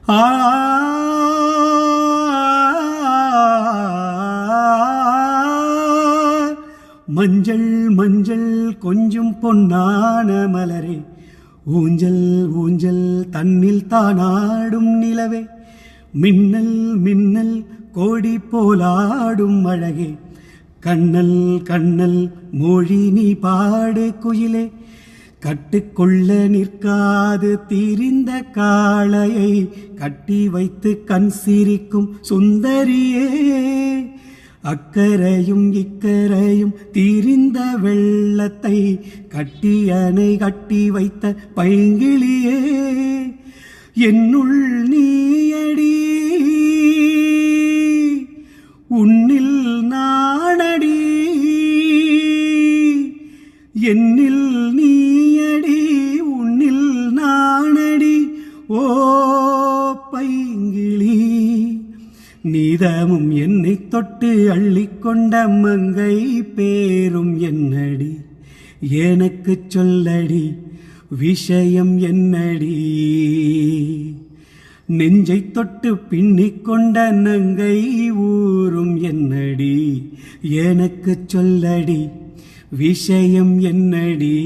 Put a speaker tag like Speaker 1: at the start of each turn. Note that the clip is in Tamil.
Speaker 1: ஆ மஞ்சள் மஞ்சள் கொஞ்சம் பொன்னான மலரே, ஊஞ்சல் ஊஞ்சல் தன்னில் தானாடும் நிலவே, மின்னல் மின்னல் கோடி போலாடும் அழகே, கண்ணல் கண்ணல் மொழி நீ பாடு குயிலே, கட்டுக்கொள்ள நிற்காது தீரிந்த காளையை கட்டி வைத்து கண் சிரிக்கும் சுந்தரியே, அக்கரையும் இக்கரையும் தீரிந்த வெள்ளத்தை கட்டி அணை கட்டி வைத்த பைங்கிளியே, என்னுள் நீயடி உன்னில் நானடி, என்னில் நீயடி உன்னில் நானடி, ஓ பைங்கிளி, நீதமும் என்னை தொட்டு அள்ளிக்கொண்ட மங்கை பேரும் என்னடி, எனக்கு சொல்லடி விஷயம் என்னடி, நெஞ்சை தொட்டு பின்னிக்கொண்ட நங்கை ஊரும் என்னடி, எனக்கு சொல்லடி விஷயம் என்னடி.